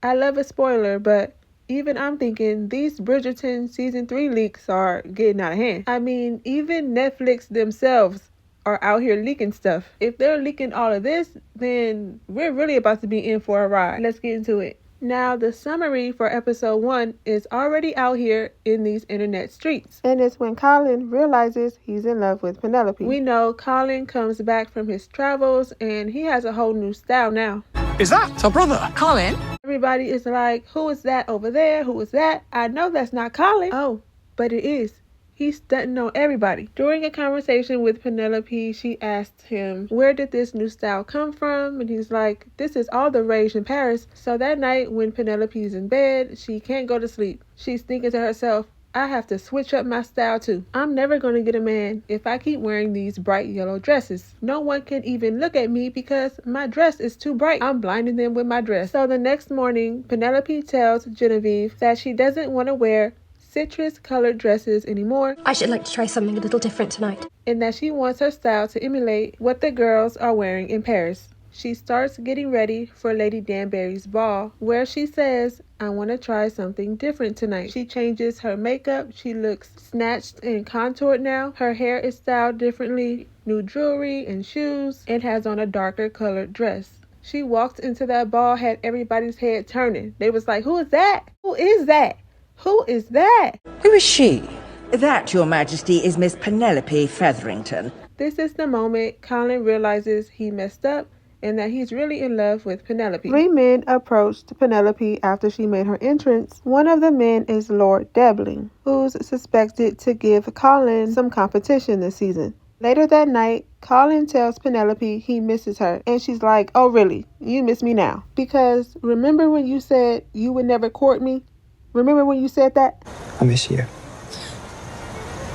I love a spoiler, but even I'm thinking these Bridgerton season 3 leaks are getting out of hand. I mean, even Netflix themselves are out here leaking stuff. If they're leaking all of this, then we're really about to be in for a ride. Let's get into it. Now, the summary for episode 1 is already out here in these internet streets. And it's when Colin realizes he's in love with Penelope. We know Colin comes back from his travels and he has a whole new style now. Is that our brother? Colin? Everybody is like, who is that over there? Who is that? I know that's not Colin. Oh, but it is. He's stunting on everybody. During a conversation with Penelope, she asked him, where did this new style come from? And he's like, this is all the rage in Paris. So that night when Penelope's in bed, she can't go to sleep. She's thinking to herself, I have to switch up my style too. I'm never going to get a man if I keep wearing these bright yellow dresses. No one can even look at me because my dress is too bright. I'm blinding them with my dress. So the next morning, Penelope tells Genevieve that she doesn't want to wear citrus colored dresses anymore. I should like to try something a little different tonight. And that she wants her style to emulate what the girls are wearing in Paris. She starts getting ready for Lady Danbury's ball, where she says, I want to try something different tonight. She changes her makeup. She looks snatched and contoured now. Her hair is styled differently, new jewelry and shoes, and has on a darker colored dress. She walked into that ball, had everybody's head turning. They was like, who is that? Who is that? Who is that? Who is she? That, Your Majesty, is Miss Penelope Featherington. This is the moment Colin realizes he messed up and that he's really in love with Penelope. 3 men approached Penelope after she made her entrance. One of the men is Lord Debling, who's suspected to give Colin some competition this season. Later that night, Colin tells Penelope he misses her, and she's like, oh really? You miss me now? Because remember when you said you would never court me? Remember when you said that? I miss you.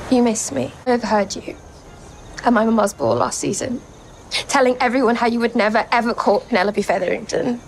You miss me. I've heard you at my mama's ball last season, telling everyone how you would never ever court Penelope Featherington.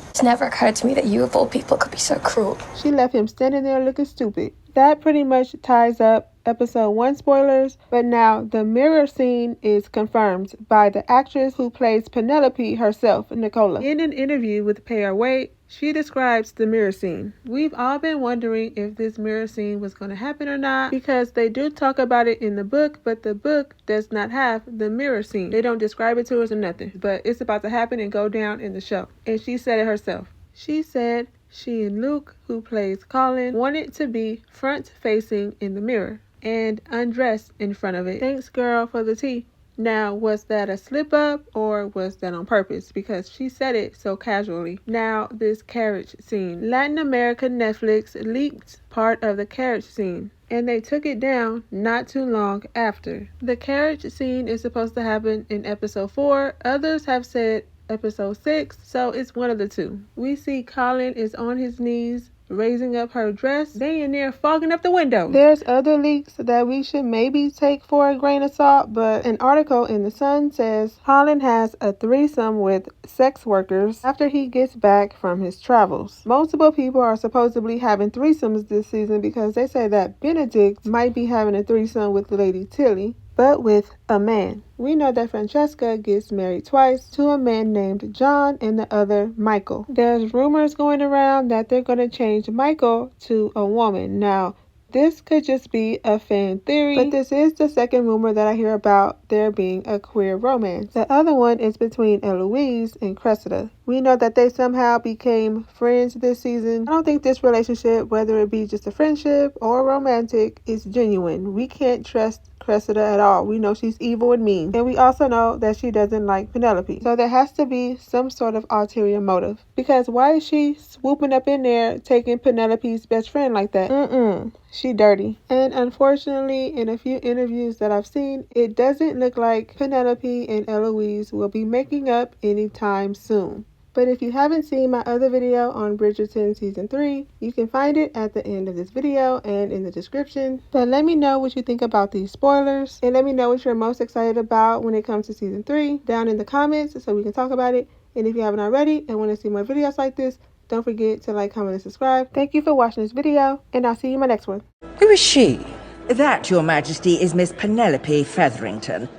It's never occurred to me that you of all people could be so cruel. She left him standing there looking stupid. That pretty much ties up episode 1 spoilers, but now the mirror scene is confirmed by the actress who plays Penelope herself, Nicola. In an interview with Pay Our Weight, she describes the mirror scene. We've all been wondering if this mirror scene was going to happen or not, because they do talk about it in the book, but the book does not have the mirror scene. They don't describe it to us or nothing, but it's about to happen and go down in the show. And she said it herself. She said she and Luke, who plays Colin, wanted to be front-facing in the mirror and undressed in front of it. Thanks, girl, for the tea. Now, was that a slip up or was that on purpose? Because she said it so casually. Now, this carriage scene. Latin America Netflix leaked part of the carriage scene, and they took it down not too long after. The carriage scene is supposed to happen in episode 4. Others have said episode 6, so it's one of the two. We see Colin is on his knees raising up her dress. They in there fogging up the window. There's other leaks that we should maybe take for a grain of salt, but an article in The Sun says Colin has a threesome with sex workers after he gets back from his travels. Multiple people are supposedly having threesomes this season because they say that Benedict might be having a threesome with Lady Tilly, but with a man. We know that Francesca gets married twice, to a man named John and the other Michael. There's rumors going around that they're going to change Michael to a woman. Now, this could just be a fan theory, but this is the second rumor that I hear about there being a queer romance. The other one is between Eloise and Cressida. We know that they somehow became friends this season. I don't think this relationship, whether it be just a friendship or romantic, is genuine. We can't trust Cressida at all. We know she's evil and mean. And we also know that she doesn't like Penelope. So there has to be some sort of ulterior motive. Because why is she swooping up in there taking Penelope's best friend like that? She dirty. And unfortunately, in a few interviews that I've seen, it doesn't look like Penelope and Eloise will be making up anytime soon. But if you haven't seen my other video on Bridgerton Season 3, you can find it at the end of this video and in the description. But let me know what you think about these spoilers, and let me know what you're most excited about when it comes to Season 3 down in the comments so we can talk about it. And if you haven't already and want to see more videos like this, don't forget to like, comment, and subscribe. Thank you for watching this video, and I'll see you in my next one. Who is she? That, Your Majesty, is Miss Penelope Featherington.